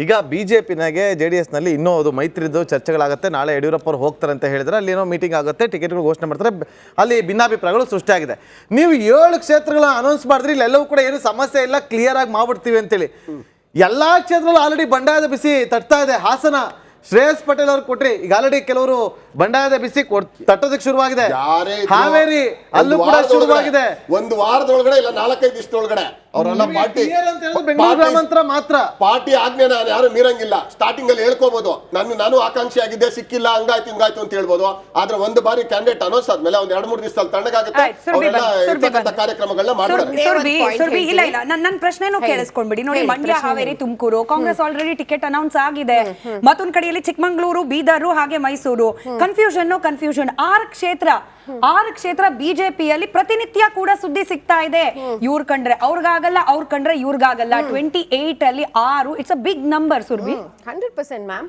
ಈಗ ಬಿಜೆಪಿನಾಗೆ JDS ನಲ್ಲಿ ಇನ್ನೂ ಅದು ಮೈತ್ರಿದು ಚರ್ಚೆಗಳಾಗುತ್ತೆ. ನಾಳೆ ಯಡಿಯೂರಪ್ಪ ಅವರು ಹೋಗ್ತಾರೆ ಅಂತ ಹೇಳಿದ್ರೆ ಅಲ್ಲಿ ಏನೋ ಮೀಟಿಂಗ್ ಆಗುತ್ತೆ, ಟಿಕೆಟ್ಗಳು ಘೋಷಣೆ ಮಾಡ್ತಾರೆ, ಅಲ್ಲಿ ಭಿನ್ನಾಭಿಪ್ರಾಯಗಳು ಸೃಷ್ಟಿಯಾಗಿದೆ. ನೀವು 7 ಕ್ಷೇತ್ರಗಳ ಅನೌನ್ಸ್ ಮಾಡಿದ್ರೆ ಇಲ್ಲೆಲ್ಲವೂ ಕೂಡ ಏನು ಸಮಸ್ಯೆ ಇಲ್ಲ, ಕ್ಲಿಯರ್ ಆಗಿ ಮಾಡ್ಬಿಡ್ತೀವಿ ಅಂತೇಳಿ. ಎಲ್ಲಾ ಕ್ಷೇತ್ರಗಳು ಆಲ್ರೆಡಿ ಬಂಡಾಯದ ಬಿಸಿ ತಟ್ತಾ ಇದೆ. ಹಾಸನ ಶ್ರೇಯಸ್ ಪಟೇಲ್ ಅವ್ರು ಕೊಟ್ರಿ, ಈಗ ಆಲ್ರೆಡಿ ಕೆಲವರು ಬಂಡಾಯದ ಬಿಸಿ ತಟ್ಟೋದಕ್ಕೆ ಶುರುವಾಗಿದೆ. ಹಾವೇರಿ ಅಲ್ಲೂ ಕೂಡ ಶುರುವಾಗಿದೆ. ಒಂದು ವಾರದೊಳಗಡೆ ಇಲ್ಲ 4-5 ದಿವಸದೊಳಗಡೆ ಅವರೆಲ್ಲ ಪಾರ್ಟಿ ಆಜ್ಞೆ ಯಾರು ಮೀರಂಗಿಲ್ಲ. ಸ್ಟಾರ್ಟಿಂಗ್ ಅಲ್ಲಿ ಹೇಳ್ಕೋಬಹುದು, ನಾನು ಆಕಾಂಕ್ಷಿ ಆಗಿದ್ದೆ, ಸಿಕ್ಕಿಲ್ಲ, ಹಂಗಾಯ್ತು ಹಿಂಗಾಯ್ತು ಅಂತ ಹೇಳ್ಬೋದು. ಆದ್ರೆ ಒಂದು ಬಾರಿ ಕ್ಯಾಂಡಿಡೇಟ್ ಅನೌನ್ಸ್ ಆದ್ಮೇಲೆ ಒಂದ್ 2-3 ದಿವಸದಲ್ಲಿ ತಣ್ಣಗಾಗುತ್ತೆ, ಕಾರ್ಯಕ್ರಮಗಳನ್ನ ಮಾಡ್ತಾರೆ. ಇಲ್ಲ ಇಲ್ಲ, ನನ್ನ ಪ್ರಶ್ನೆನೂ ಕೇಳಿಸ್ಕೊಂಡ್ಬಿಡಿ. ನೋಡಿ, Mandya, Haveri, Tumakuru Congress already ticket announce ಆಗಿದೆ. ಮತ್ತೊಂದ್ ಕಡೆಯಲ್ಲಿ ಚಿಕ್ಕಮಂಗ್ಳೂರು, ಬೀದರ್, ಹಾಗೆ ಮೈಸೂರು. ಕನ್ಫ್ಯೂಷನ್ 6 ಕ್ಷೇತ್ರ ಬಿಜೆಪಿಯಲ್ಲಿ ಪ್ರತಿನಿತ್ಯ ಕೂಡ ಸುದ್ದಿ ಸಿಗ್ತಾ ಇದೆ. ಇವ್ರ ಕಂಡ್ರೆ ಅವ್ರಿಗಾಗಲ್ಲ, ಅವ್ರ ಕಂಡ್ರೆ ಇವ್ರಿಗಾಗಲ್ಲ. 28 ಅಲ್ಲಿ 6, it's a big number. Surbhi 100% ma'am.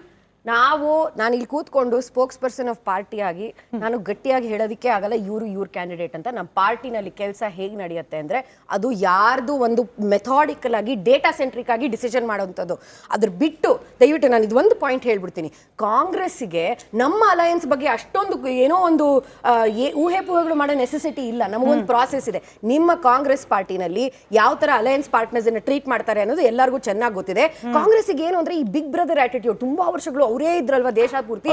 ನಾನು ಇಲ್ಲಿ ಕೂತ್ಕೊಂಡು ಸ್ಪೋಕ್ಸ್ ಪರ್ಸನ್ ಆಫ್ ಪಾರ್ಟಿ ಆಗಿ ನಾನು ಗಟ್ಟಿಯಾಗಿ ಹೇಳೋದಕ್ಕೆ ಆಗಲ್ಲ ಇವ್ರ ಕ್ಯಾಂಡಿಡೇಟ್ ಅಂತ. ನಮ್ಮ ಪಾರ್ಟಿನಲ್ಲಿ ಕೆಲಸ ಹೇಗೆ ನಡೆಯುತ್ತೆ ಅಂದ್ರೆ ಅದು ಯಾರ್ದು ಒಂದು ಮೆಥಾಡಿಕಲ್ ಆಗಿ ಡೇಟಾ ಸೆಂಟ್ರಿಕ್ ಆಗಿ ಡಿಸಿಷನ್ ಮಾಡೋವಂಥದ್ದು. ಅದ್ರ ಬಿಟ್ಟು ದಯವಿಟ್ಟು ನಾನು ಇದೊಂದು ಪಾಯಿಂಟ್ ಹೇಳ್ಬಿಡ್ತೀನಿ. ಕಾಂಗ್ರೆಸ್ಸಿಗೆ ನಮ್ಮ ಅಲಯನ್ಸ್ ಬಗ್ಗೆ ಅಷ್ಟೊಂದು ಏನೋ ಒಂದು ಊಹೆ ಪೂಹೆಗಳು ಮಾಡೋ ನೆಸೆಸಿಟಿ ಇಲ್ಲ. ನಮಗೊಂದು ಪ್ರಾಸೆಸ್ ಇದೆ. ನಿಮ್ಮ ಕಾಂಗ್ರೆಸ್ ಪಾರ್ಟಿನಲ್ಲಿ ಯಾವ ತರ ಅಲಯನ್ಸ್ ಪಾರ್ಟ್ನರ್ಸ್ ಅನ್ನ ಟ್ರೀಟ್ ಮಾಡ್ತಾರೆ ಅನ್ನೋದು ಎಲ್ಲರಿಗೂ ಚೆನ್ನಾಗಿ ಗೊತ್ತಿದೆ. ಕಾಂಗ್ರೆಸ್ಸಿಗೆ ಏನು ಅಂದ್ರೆ ಈ ಬಿಗ್ ಬ್ರದರ್ ಆಟಿಟ್ಯೂಡ್. ತುಂಬಾ ವರ್ಷಗಳು ಅವರೇ ಇದ್ರಲ್ವಾ ದೇಶ ಪೂರ್ತಿ.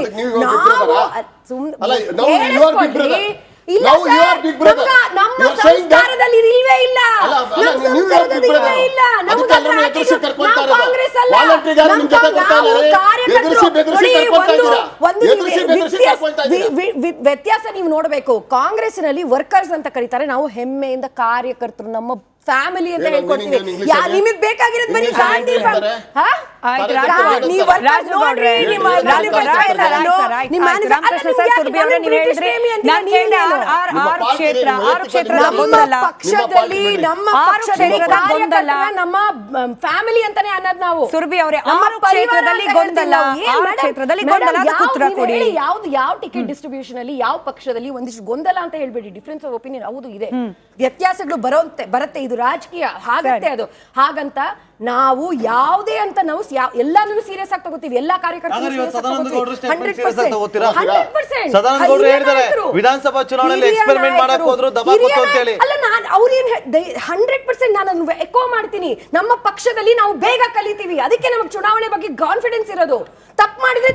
ವ್ಯತ್ಯಾಸ ನೀವು ನೋಡಬೇಕು. ಕಾಂಗ್ರೆಸ್ನಲ್ಲಿ ವರ್ಕರ್ಸ್ ಅಂತ ಕರೀತಾರೆ, ನಾವು ಹೆಮ್ಮೆಯಿಂದ ಕಾರ್ಯಕರ್ತರು, ನಮ್ಮ ಫ್ಯಾಮಿಲಿ ಅಂತ ಹೇಳ್ಕೊಡ್ತೀವಿ. ನಿಮಗೆ ಬೇಕಾಗಿರೋದು ಬರೀ ಗಾಂಧಿ ಪಕ್ಷದಲ್ಲಿ ನಮ್ಮ ನಮ್ಮ ಫ್ಯಾಮಿಲಿ ಅಂತಾನೆ ಅನ್ನೋದು ನಾವು. ಸುರ್ಬಿ ಅವರೇ, 6 ಕ್ಷೇತ್ರದಲ್ಲಿ ಗೊಂದಲ, ಯಾವ ಟಿಕೆಟ್ ಡಿಸ್ಟ್ರಿಬ್ಯೂಷನ್ ಅಲ್ಲಿ ಯಾವ ಪಕ್ಷದಲ್ಲಿ ಒಂದಿಷ್ಟು ಗೊಂದಲ ಅಂತ ಹೇಳ್ಬೇಡಿ. ಡಿಫರೆನ್ಸ್ ಆಫ್ ಒಪಿನಿಯನ್ ಹೌದು ಇದೆ, ವ್ಯತ್ಯಾಸಗಳು ಬರುತ್ತೆ. ಇದು ರಾಜಕೀಯ ಹಾಗತ್ತೆ. ಅದು ಹಾಗಂತ ನಾವು ಯಾವುದೇ ಅಂತ ನಾವು ಎಲ್ಲಾನು ಸೀರಿಯಸ್ ಆಗಿ ತಗೋತೀವಿ. ಎಲ್ಲಾ ಕಾರ್ಯಕರ್ತರು ವಿಧಾನಸಭಾ ಚುನಾವಣೆಯಲ್ಲಿ ಎಕ್ಸ್ಪೆರಿಮೆಂಟ್ ಮಾಡಕ್ ಹೋದ್ರು, ಅಲ್ಲ, ಅವ್ರೇನ್ 100% ನಾನು ಎಕೋ ಮಾಡ್ತೀನಿ. ನಮ್ಮ ಪಕ್ಷದಲ್ಲಿ ನಾವು ಬೇಗ ಕಲಿತೀವಿ, ಅದಕ್ಕೆ ನಮಗೆ ಚುನಾವಣೆ ಬಗ್ಗೆ ಕಾನ್ಫಿಡೆನ್ಸ್ ಇರೋದು. ತಪ್ಪು ಮಾಡಿದ್ವಿ.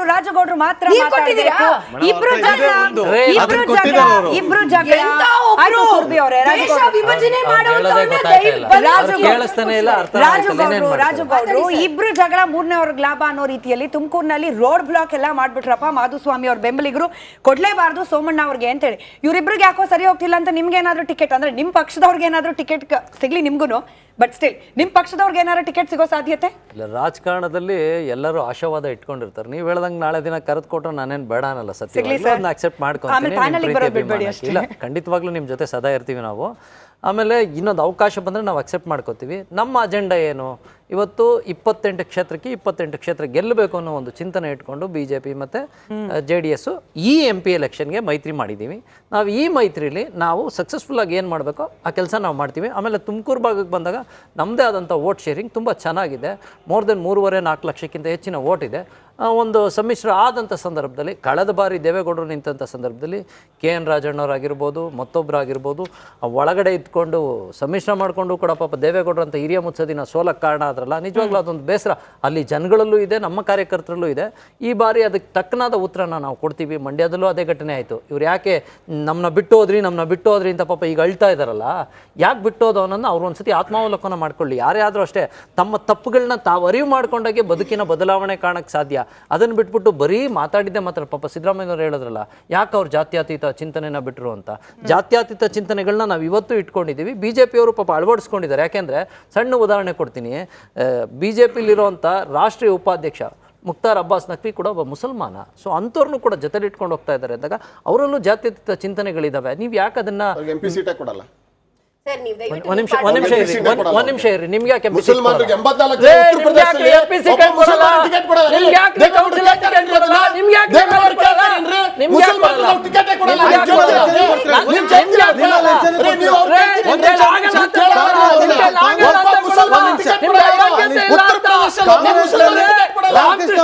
ರಾಜಗೌಡ್ರು ಮಾತ್ರ ರಾಜಗೌಡ್ರು ಇಬ್ರು ಜಗಳ, ಮೂರನೇವ್ರಿಗೆ ಲಾಭ ಅನ್ನೋ ರೀತಿಯಲ್ಲಿ ತುಮಕೂರಿನಲ್ಲಿ ರೋಡ್ ಬ್ಲಾಕ್ ಎಲ್ಲ ಮಾಡ್ಬಿಟ್ರಪ್ಪ. ಮಾಧುಸ್ವಾಮಿ ಅವ್ರ ಬೆಂಬಲಿಗರು ಕೊಡ್ಲೇಬಾರ್ದು ಸೋಮಣ್ಣ ಅವ್ರಿಗೆ ಅಂತೇಳಿ. ಇವ್ರಿಬ್ರಿಗೆ ಯಾಕೋ ಸರಿ ಹೋಗ್ತಿಲ್ಲ ಅಂತ ನಿಮ್ಗೆ ಏನಾದ್ರು ಟಿಕೆಟ್ ಅಂದ್ರೆ ನಿಮ್ ಪಕ್ಷದವ್ರಿಗೆ ಏನಾದ್ರು ಟಿಕೆಟ್ ಸಿಗ್ಲಿ ನಿಮ್ಗುನು, ಬಟ್ ಸ್ಟಿಲ್ ನಿಮ್ ಪಕ್ಷದವ್ರಿಗೆ ಏನಾದ್ರು ಟಿಕೆಟ್ ಸಿಗೋ ಸಾಧ್ಯತೆ ಇಲ್ಲ. ರಾಜಕಾರಣದಲ್ಲಿ ಎಲ್ಲರೂ ಆಶಾವಾದ ಇಟ್ಕೊಂಡಿರ್ತಾರೆ. ನೀವು ಹೇಳ್ದಂಗೆ ನಾಳೆ ದಿನ ಕರೆದು ಕೊಟ್ಟರೆ ನಾನೇನು ಬೇಡ ಅನ್ನಲ್ಲ, ಸತ್ಯವಾಗ್ಲೂ ಅಕ್ಸೆಪ್ಟ್ ಮಾಡ್ಕೊಂತೀನಿ. ಇಲ್ಲ, ಖಂಡಿತವಾಗ್ಲೂ ನಿಮ್ಮ ಜೊತೆ ಸದಾ ಇರ್ತೀವಿ ನಾವು. ಆಮೇಲೆ ಇನ್ನೊಂದು ಅವಕಾಶ ಬಂದರೆ ನಾವು ಅಕ್ಸೆಪ್ಟ್ ಮಾಡ್ಕೋತೀವಿ. ನಮ್ಮ ಅಜೆಂಡಾ ಏನು, ಇವತ್ತು 28 ಕ್ಷೇತ್ರ ಗೆಲ್ಲಬೇಕು ಅನ್ನೋ ಒಂದು ಚಿಂತನೆ ಇಟ್ಕೊಂಡು BJP ಮತ್ತು JDS ಈ MP ಎಲೆಕ್ಷನ್ಗೆ ಮೈತ್ರಿ ಮಾಡಿದ್ದೀವಿ. ನಾವು ಈ ಮೈತ್ರಿಲಿ ನಾವು ಸಕ್ಸಸ್ಫುಲ್ಲಾಗಿ ಏನು ಮಾಡಬೇಕೋ ಆ ಕೆಲಸ ನಾವು ಮಾಡ್ತೀವಿ. ಆಮೇಲೆ ತುಮಕೂರು ಭಾಗಕ್ಕೆ ಬಂದಾಗ ನಮ್ಮದೇ ಆದಂಥ ವೋಟ್ ಶೇರಿಂಗ್ ತುಂಬ ಚೆನ್ನಾಗಿದೆ. ಮೋರ್ ದೆನ್ 3.5-4 ಲಕ್ಷಕ್ಕಿಂತ ಹೆಚ್ಚಿನ ವೋಟ್ ಇದೆ. ಒಂದು ಸಮ್ಮಿಶ್ರ ಆದಂಥ ಸಂದರ್ಭದಲ್ಲಿ, ಕಳೆದ ಬಾರಿ ದೇವೇಗೌಡರು ನಿಂತಂಥ ಸಂದರ್ಭದಲ್ಲಿ KN ರಾಜಣ್ಣವರಾಗಿರ್ಬೋದು, ಮತ್ತೊಬ್ಬರಾಗಿರ್ಬೋದು, ಒಳಗಡೆ ಇದ್ಕೊಂಡು ಸಮ್ಮಿಶ್ರ ಮಾಡಿಕೊಂಡು ಕೂಡ ಪಾಪ ದೇವೇಗೌಡರು ಅಂತ ಹಿರಿಯ ಮುತ್ಸದಿನ ಸೋಲಕ್ಕೆ ಕಾರಣ ಆದ್ರಲ್ಲ. ನಿಜವಾಗ್ಲೂ ಅದೊಂದು ಬೇಸರ ಅಲ್ಲಿ ಜನಗಳಲ್ಲೂ ಇದೆ, ನಮ್ಮ ಕಾರ್ಯಕರ್ತರಲ್ಲೂ ಇದೆ. ಈ ಬಾರಿ ಅದಕ್ಕೆ ತಕ್ಕನಾದ ಉತ್ತರನ ನಾವು ಕೊಡ್ತೀವಿ. ಮಂಡ್ಯದಲ್ಲೂ ಅದೇ ಘಟನೆ ಆಯಿತು. ಇವ್ರು ಯಾಕೆ ನಮ್ಮನ್ನ ಬಿಟ್ಟು ಹೋದ್ರಿ ಅಂತ ಪಾಪ ಈಗ ಅಳ್ತಾ ಇದ್ದಾರಲ್ಲ, ಯಾಕೆ ಬಿಟ್ಟು ಹೋದೋ ಅನ್ನೋದನ್ನ ಅವ್ರು ಒಂದ್ಸತಿ ಆತ್ಮಾವಲೋಕನ ಮಾಡ್ಕೊಳ್ಳಿ. ಯಾರೇ ಆದರೂ ಅಷ್ಟೇ ತಮ್ಮ ತಪ್ಪುಗಳನ್ನ ತಾವು ಅರಿವು ಮಾಡ್ಕೊಂಡಾಗೆ ಬದುಕಿನ ಬದಲಾವಣೆ ಕಾಣಕ್ಕೆ ಸಾಧ್ಯ. ಅದನ್ನು ಬಿಟ್ಬಿಟ್ಟು ಬರೀ ಮಾತಾಡಿದ್ದೆ ಮಾತ್ರ. ಪಾಪ ಸಿದ್ದರಾಮಯ್ಯನವ್ರು ಹೇಳಿದ್ರಲ್ಲ, ಯಾಕೆ ಅವ್ರು ಜಾತ್ಯತೀತ ಚಿಂತನೆನ ಬಿಟ್ಟರು ಅಂತ. ಜಾತ್ಯತೀತ ಚಿಂತನೆಗಳನ್ನ ನಾವು ಇವತ್ತು ಇಟ್ಕೊಂಡಿದ್ದೀವಿ. BJPಯವರು ಪಾಪ ಅಳವಡಿಸ್ಕೊಂಡಿದ್ದಾರೆ. ಯಾಕೆಂದರೆ ಸಣ್ಣ ಉದಾಹರಣೆ ಕೊಡ್ತೀನಿ. BJPಲಿರುವಂಥ ರಾಷ್ಟ್ರೀಯ ಉಪಾಧ್ಯಕ್ಷ ಮುಖ್ತಾರ್ ಅಬ್ಬಾಸ್ ನಖ್ವಿ ಕೂಡ ಒಬ್ಬ ಮುಸಲ್ಮಾನ. ಸೊ ಅಂಥವ್ರನ್ನೂ ಕೂಡ ಜೊತೆಲಿ ಇಟ್ಕೊಂಡು ಹೋಗ್ತಾ ಇದ್ದಾರೆ ಅಂದಾಗ ಅವರಲ್ಲೂ ಜಾತ್ಯತೀತ ಚಿಂತನೆಗಳಿದ್ದಾವೆ. ನೀವು ಯಾಕೆ ಅದನ್ನು MP ಸೀಟೇ ಕೊಡಲ್ಲ? ಸರ್ ನೀವು ದಯವಿಟ್ಟು ಒಂದ್ ನಿಮಿಷ ಇರ್ರಿ. ನಿಮ್ಗೆ ಯಾಕೆ ಮುಸಲ್ಮಾನರಿಗೆ 84 ರೇ, ಉತ್ತರ ನಿಮ್ಗೆ ಯಾಕೆ ಪ್ರದೇಶದಲ್ಲಿ APC ಒಬ್ಬ ಟಿಕೆಟ್ ಕೊಡಲ್ಲ? ಮುಸಲ್ಮಾನ ಟಿಕೆಟ್ ಕೊಡಲ್ಲ. ನಿಮ್ಗೆ ಯಾಕೆ ದೇವೇಗೌಡ ಕೌನ್ಸಿಲರ್ ಟಿಕೆಟ್ ಕೊಡಲ್ಲ? ನಿಮ್ಗೆ ಯಾಕೆ ದೇವೇಗೌಡ ಟಿಕೆಟ್ ಕೊಡಲ್ಲ? ಕೇಳ್ತಾರೇನ್ರಿ? ನಿಮ್ಗೆ ಯಾಕೆ ಮುಸಲ್ಮಾನರು ಕೊಡಲ್ಲ? ಟಿಕೆಟ್ ಕೊಡಲ್ಲ. ನಿಮ್ಗೆ ಯಾಕೆ ಕೊಡಲ್ಲ. ಕೊಡಲ್ಲ? ನಿಮ್ಗೆ ನಿಮ್ಗೆ ಯಾಕೆ ಕೊಡಲ್ಲ? ರೇ, ನೀವು ಅವ್ರು ರೇ, ಕೇಳ್ತೀರಿ. ನಿಮ್ಗೆ ಆಗಲ್ಲ ಅಂತ ಕೊಡಲ್ಲ. ನಿಮ್ಗೆ ಆಗಲ್ಲ ಒಬ್ಬ ಅಂತ ಮುಸಲ್ಮಾನ ಕೊಡಲ್ಲ. ಟಿಕೆಟ್ ನಿಮ್ಗೆ ಕೊಡಲ್ಲ. ಯೋಗ್ಯತೆ ಇಲ್ಲ ಉತ್ತರ ಅಂತ. ಪ್ರದೇಶದಲ್ಲಿ ಒಬ್ಬ ಮುಸಲ್ಮಾನ ಟಿಕೆಟ್ ಕೊಡಲ್ಲ. ರಾಮಕೃಷ್ಣ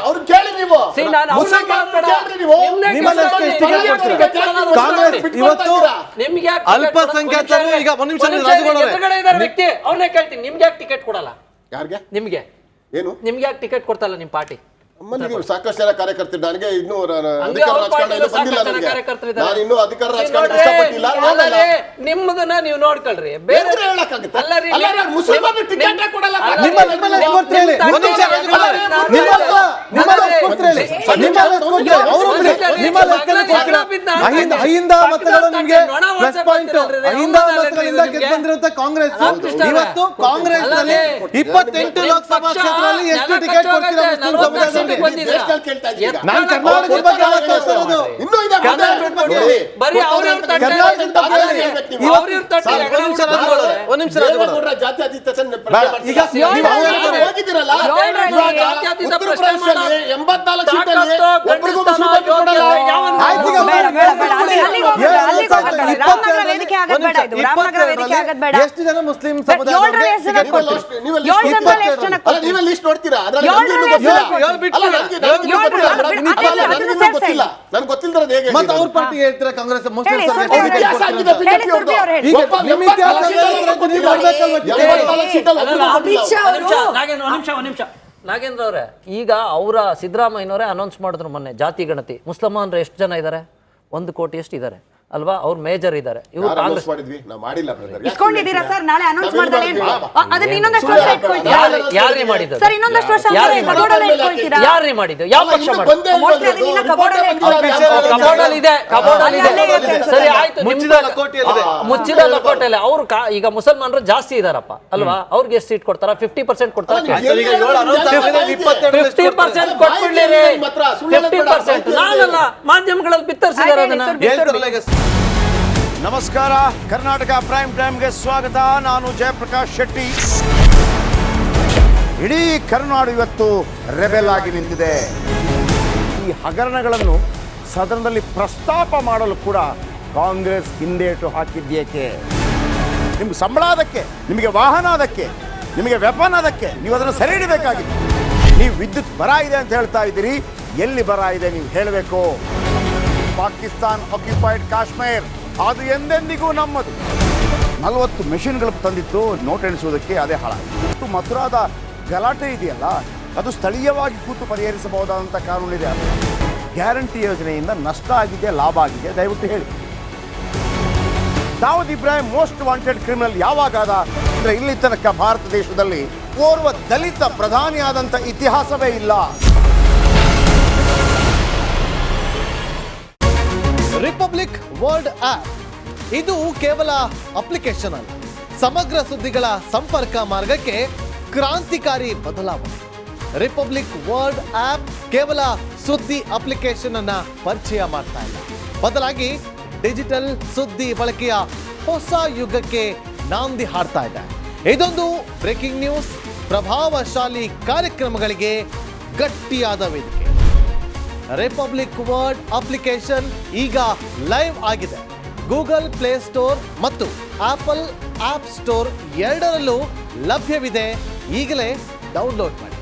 ಅವ್ರು ಕೇಳಿ ನೀವು See, ನಾನು ಅವ್ರನ್ನ ಮುಸಲ್ಮಾನರು ಕೇಳ್ಬೇಡ. ಕೇಳ್ರಿ ನೀವು. ನಿಮ್ಗೆ ನಿಮ್ಮನ್ನ ಕೇಳ್ತೀನಿ. ಎಷ್ಟು ಟಿಕೆಟ್ ಕೊಡ್ತೀರಾ? ಕಾಂಗ್ರೆಸ್ ಇವತ್ತು ನಿಮ್ಗೆ ಯಾಕೆ ಅಲ್ಪಸಂಖ್ಯಾತರು ಈಗ ಒಂದ್ ನಿಮಿಷ ಎದುರುಗಡೆ ಇದ್ದಾರೆ ವ್ಯಕ್ತಿ ಅವ್ರನ್ನೇ ಕೇಳ್ತೀನಿ. ನಿಮ್ಗೆ ಯಾಕೆ ಟಿಕೆಟ್ ಕೊಡಲ್ಲ? ಯಾರಿಗೆ ನಿಮ್ಗೆ ಏನು ನಿಮ್ಗೆ ಯಾಕೆ ಟಿಕೆಟ್ ಕೊಡ್ತಲ್ಲ ನಿಮ್ ಪಾರ್ಟಿ? ನಮ್ಮಲ್ಲಿ ನೀವು ಸಾಕಷ್ಟು ಜನ ಕಾರ್ಯಕರ್ತರು. ನನಗೆ ಇನ್ನೂ ಹಂಗೆ ಅಧಿಕಾರ ಅವ್ರ ರಾಜಕಾರಣ ಪಾರ್ಟಿಲಿ ಇನ್ನೂ ಬಂದಿಲ್ಲ ಸಾಕಷ್ಟು ಜನ ನನಗೆ. ಕಾರ್ಯಕರ್ತರಿದ್ದಾರೆ. ನಾನು ಇನ್ನೂ ಅಧಿಕಾರ See, ರಾಜಕಾರಣ ನೋಡ್ರಿ, ಇಷ್ಟಪಟ್ಟಿಲ್ಲ. ಆಮೇಲೆ ನಿಮ್ಮದನ್ನ ನೀವು ನೋಡ್ಕೊಳ್ರಿ. ಬೇರೆ ಬೇರೆ ಹೇಳಕ್ಕಾಗುತ್ತೆ. ಅಲ್ಲ ರೀ, ಅಲ್ಲ ರೀ, ಮುಸಲ್ಮಾನರು ಟಿಕೆಟ್ ಕೊಡಲ್ಲ. ಅಲ್ಲ, ನಿಮ್ಮಲ್ಲಿ ಎಷ್ಟು ಕೊಡ್ತೀರಿ ಹೇಳಿ? ಒಂದ್ ನಿಮಿಷ ರಾಜಕಾರಣ. ನಿಮ್ಮಲ್ಲಿ ಎಷ್ಟು ಕೊಡ್ತೀರಿ ಹೇಳಿ? ನಿಮ್ಮಲ್ಲಿ ಎಷ್ಟು ಕೊಡ್ತೀರಿ? ಅವ್ರು ಬಿಡಿ. ನಿಮ್ಮಲ್ಲಿ ಎಷ್ಟು ಕೊಡ್ತೀರಾ? ಅಹಿಂದ ಮತಗಳು ನಿಮ್ಗೆ ಪ್ಲಸ್ ಪಾಯಿಂಟ್. ಅಹಿಂದ ಮತಗಳಿಂದ ಗೆದ್ದು ಬಂದಿರುವಂತ ಕಾಂಗ್ರೆಸ್ ಇವತ್ತು ಕಾಂಗ್ರೆಸ್ ನಲ್ಲಿ 28 ಲೋಕಸಭಾ ಕ್ಷೇತ್ರದಲ್ಲಿ ಎಷ್ಟು ಟಿಕೆಟ್ ಕೊಡ್ತೀರಾ ಮುಸ್ಲಿಂ ಸಮುದಾಯದಲ್ಲಿ? ದೇಶದಲ್ಲಿ ಕೇಳ್ತಾ ಇದ್ದೀವಿ ಈಗ. ನಾನು ಕರ್ನಾಟಕದ ಬಗ್ಗೆ ಮಾತಾಡ್ತಿರೋದು. ಇನ್ನೂ ಇದೆ ಕರ್ನಾಟಕದ ಬಗ್ಗೆ ನೋಡಿ. ಬರೀ ಅವ್ರವ್ರ ತಟ್ಟೆ ಕರ್ನಾಟಕದ ಬಗ್ಗೆ ಹೇಳ್ಬೇಕು ನೀವು. ಅವ್ರವ್ರ ತಟ್ಟೆ ಸರ್, ಒಂದ್ ನಿಮಿಷ ರಾಜಗೌಡ್ರೆ, ಒಂದ್ ನಿಮಿಷ ರಾಜಗೌಡ್ರೆ. ದೇವೇಗೌಡರ ಜಾತ್ಯತೀತ ಈಗ ನೀವು ಅವ್ರಿಗೆ ಹೋಗಿದ್ದೀರಲ್ಲ, ಏಳ್ರಲ್ಲಿ ಇವಾಗ ಜಾತ್ಯತೀತ ಉತ್ತರ ಪ್ರಶ್ನೆ ಪ್ರದೇಶದಲ್ಲಿ 84 ಸೀಟಲ್ಲಿ ತಾಕತ್ತು, ಒಬ್ರಿಗೂ ಗಂಡಸ್ತನ, ಮುಸ್ಲಿಂ ಕೊಡಲ್ಲ. ಯೋಗ್ಯತೆ, ಯಾವನ್ನ ಆಯ್ತು, ಈಗ ಬೇಡ, ಬೇಡ, ಬೇಡ. ಅಲ್ಲಿಗೆ ಹೋಗ್ಬೇಡ, ಅಲ್ಲಿಗೆ ಹೋಗ್ಬೇಡ. ರಾಮನಗರ ವೇದಿಕೆ ಆಗೋದ್ ಬೇಡ ಇದು. ರಾಮನಗರ ವೇದಿಕೆ ಆಗೋದ್ ಬೇಡ. ಎಷ್ಟು ಜನ ಮುಸ್ಲಿಂ ಏಳರಲ್ಲಿ ಸಮುದಾಯದವ್ರಿಗೆ ಎಷ್ಟು ಜನ ಟಿಕೆಟ್ ಕೊಡ್ತೀರಿ? ಏಳು ಜನರಲ್ಲಿ ಎಷ್ಟು ಜನ ಅಲ್ಲ, ಕೊಡ್ತೀರಿ? ನೀವೇ ಲಿಸ್ಟ್ ನೋಡ್ತೀರಾ? ಅದ್ರಲ್ಲಿ ಏಳರಲ್ಲಿ ನನ್ಗೆ ಎಷ್ಟು ಜನ ಗೊತ್ತಿಲ್ಲ. ಏಳು ಬಿಟ್ಟು ಅಲ್ಲ, ನನ್ಗೆ ಗೊತ್ತಿಲ್ಲ. ಅದನ್ನ ನನಗೆ ಸೇರ್ಸಿ. ಗೊತ್ತಿಲ್ಲ. ನನ್ಗೆ ಗೊತ್ತಿಲ್ಲದ್ರೆ ಹೇಗೆ ಮತ್ತೆ ಅವ್ರ ಪಾರ್ಟಿಗೆ ಹೇಳ್ತೀರಾ ಕಾಂಗ್ರೆಸ್ ಮುಸ್ಲಿಂ ಹೇಳಿ, ಸಮಾಜ ಸುರ್ಭಿ ಅವ್ರು ಇತಿಹಾಸ ಹೇಳಿ. ಆಗಿದೆ ಬಿಜೆಪಿ ಹೇಳಿ, ಸುರ್ಭಿ ಅವ್ರು ಹೇಳಿ. ಈಗ ನಿಮ್ಮ ಇತಿಹಾಸ ನೀವು ಬರ್ಬೇಕಲ್ವಾ? ಅಮಿತ್ ಶಾ ನಾಗೇಂದ್ರ ಅವರೇ, ಈಗ ಅವರ ಸಿದ್ದರಾಮಯ್ಯನವರೇ ಅನೌನ್ಸ್ ಮಾಡಿದ್ರು ಮೊನ್ನೆ ಜಾತಿ ಗಣತಿ. ಮುಸಲ್ಮಾನರು ಎಷ್ಟು ಜನ ಇದ್ದಾರೆ? 1 ಕೋಟಿ ಎಷ್ಟು ಇದ್ದಾರೆ ಅಲ್ವಾ? ಅವ್ರು ಮೇಜರ್ ಇದ್ದಾರೆ. ಇವರು ಕಾಂಗ್ರೆಸ್ ಮಾಡಿದ್ವಿ, ನಾವು ಮಾಡಿಲ್ಲ brother. ಇಸ್ಕೊಂಡಿದ್ದೀರಾ ಸರ್? ನಾಳೆ ಅನೌನ್ಸ್ ಮಾಡ್ತಾರೆ. ಅದನ್ನ ಇನ್ನೊಂದಷ್ಟು ವರ್ಷ ಇಟ್ಕೊಳ್ತೀರಾ? ಯಾರೇ ಮಾಡಿದ್ದು? ಸರ್, ಇನ್ನೊಂದಷ್ಟು ವರ್ಷ ಯಾರೇ ಕಬೋರ್ಡಲ್ಲಿ ಇಟ್ಕೊಳ್ತೀರಾ? ಯಾರೇ ಮಾಡಿದ್ದು? ಯಾವ ಪಕ್ಷ ಮಾಡಿದ್ದು? ಬಂದೇ ಇಲ್ಲ ಮೋಸ್ಟ್ಲಿ ಅದನ್ನ ಇನ್ನ ಕಬೋರ್ಡಲ್ಲಿ ಕಬೋರ್ಡಲ್ಲಿ ಇದೆ, ಕಬೋರ್ಡಲ್ಲಿ ಇದೆ. ಅಲ್ಲೇ ಇರುತ್ತೆ ಅನ್ಸುತ್ತೆ. ಸರಿ ಆಯ್ತು, ಮುಚ್ಚಿದ ಲಕೋಟೆಯಲ್ಲಿದೆ. ಮುಚ್ಚಿದ ಲಕೋಟೆಯಲ್ಲಿ ಅವರು ಈಗ ಮುಸಲ್ಮಾನರು ಜಾಸ್ತಿ ಇದಾರಪ್ಪ ಅಲ್ವಾ? ಅವ್ರಿಗೆ ಎಷ್ಟು ಸೀಟ್ ಕೊಡ್ತಾರ? 50% ಕೊಡ್ತಾರ? 50% ಕೊಟ್ಬಿಡ್ಲಿ. 50% ನಾನಲ್ಲ, ಮಾಧ್ಯಮಗಳಲ್ಲಿ ಬಿತ್ತರಿಸಿದಾರೆ ಅದನ್ನ. ನಮಸ್ಕಾರ, ಕರ್ನಾಟಕ ಪ್ರೈಮ್ ಟೈಮ್ಗೆ ಸ್ವಾಗತ. ನಾನು ಜಯಪ್ರಕಾಶ್ ಶೆಟ್ಟಿ. ಇಡೀ ಕರ್ನಾಡು ಇವತ್ತು ರೆಬೆಲ್ ಆಗಿ ನಿಂತಿದೆ. ಈ ಹಗರಣಗಳನ್ನು ಸದನದಲ್ಲಿ ಪ್ರಸ್ತಾಪ ಮಾಡಲು ಕೂಡ ಕಾಂಗ್ರೆಸ್ ಹಿಂದೇಟು ಹಾಕಿದ್ದೇಕೆ? ನಿಮ್ಗೆ ಸಂಬಳ ಅದಕ್ಕೆ, ನಿಮಗೆ ವಾಹನ ಅದಕ್ಕೆ, ನಿಮಗೆ ವೆಪನ್ ಅದಕ್ಕೆ, ನೀವು ಅದನ್ನು ಸೆರೆ ಹಿಡಿಬೇಕಾಗಿತ್ತು. ನೀವು ವಿದ್ಯುತ್ ಬರ ಇದೆ ಅಂತ ಹೇಳ್ತಾ ಇದ್ದೀರಿ. ಎಲ್ಲಿ ಬರ ಇದೆ ನೀವು ಹೇಳಬೇಕು. ಪಾಕಿಸ್ತಾನ್ ಆಕ್ಯುಪೈಡ್ ಕಾಶ್ಮೀರ್ ಅದು ಎಂದೆಂದಿಗೂ ನಮ್ಮದು. 40 ಮೆಷಿನ್ಗಳು ತಂದಿತ್ತು ನೋಟ್ ಎಣಿಸುವುದಕ್ಕೆ, ಅದೇ ಹಾಳಾಗಿದೆ. ಮಥುರಾದ ಗಲಾಟೆ ಇದೆಯಲ್ಲ, ಅದು ಸ್ಥಳೀಯವಾಗಿ ಕೂತು ಪರಿಹರಿಸಬಹುದಾದಂಥ ಕಾನೂನಿದೆ. ಗ್ಯಾರಂಟಿ ಯೋಜನೆಯಿಂದ ನಷ್ಟ ಆಗಿದೆ, ಲಾಭ ಆಗಿದೆ, ದಯವಿಟ್ಟು ಹೇಳಿ. Dawood Ibrahim most wanted criminal ಯಾವಾಗಾದ ಅಂದರೆ ಇಲ್ಲಿ ತನಕ ಭಾರತ ದೇಶದಲ್ಲಿ ಓರ್ವ ದಲಿತ ಪ್ರಧಾನಿಯಾದಂಥ ಇತಿಹಾಸವೇ ಇಲ್ಲ. ರಿಪಬ್ಲಿಕ್ ವರ್ಲ್ಡ್ ಆಪ್ ಇದು ಕೇವಲ ಅಪ್ಲಿಕೇಶನ್ ಅಲ್ಲ, ಸಮಗ್ರ ಸುದ್ದಿಗಳ ಸಂಪರ್ಕ ಮಾರ್ಗಕ್ಕೆ ಕ್ರಾಂತಿಕಾರಿ ಬದಲಾವಣೆ. ರಿಪಬ್ಲಿಕ್ ವರ್ಲ್ಡ್ ಆಪ್ ಕೇವಲ ಸುದ್ದಿ ಅಪ್ಲಿಕೇಶನ್ ಅನ್ನ ಪರಿಚಯ ಮಾಡ್ತಾ ಇಲ್ಲ, ಬದಲಾಗಿ ಡಿಜಿಟಲ್ ಸುದ್ದಿ ಬಳಕೆಯ ಹೊಸ ಯುಗಕ್ಕೆ ನಾಂದಿ ಹಾಡ್ತಾ ಇದೆ. ಇದೊಂದು ಬ್ರೇಕಿಂಗ್ ನ್ಯೂಸ್, ಪ್ರಭಾವಶಾಲಿ ಕಾರ್ಯಕ್ರಮಗಳಿಗೆ ಗಟ್ಟಿಯಾದ ವೇದಿಕೆ. ರಿಪಬ್ಲಿಕ್ ವರ್ಲ್ಡ್ ಅಪ್ಲಿಕೇಶನ್ ಈಗ ಲೈವ್ ಆಗಿದೆ. ಗೂಗಲ್ ಪ್ಲೇ ಸ್ಟೋರ್ ಮತ್ತು ಆಪಲ್ ಆಪ್ ಸ್ಟೋರ್ ಎರಡರಲ್ಲೂ ಲಭ್ಯವಿದೆ. ಈಗಲೇ ಡೌನ್ಲೋಡ್ ಮಾಡಿ.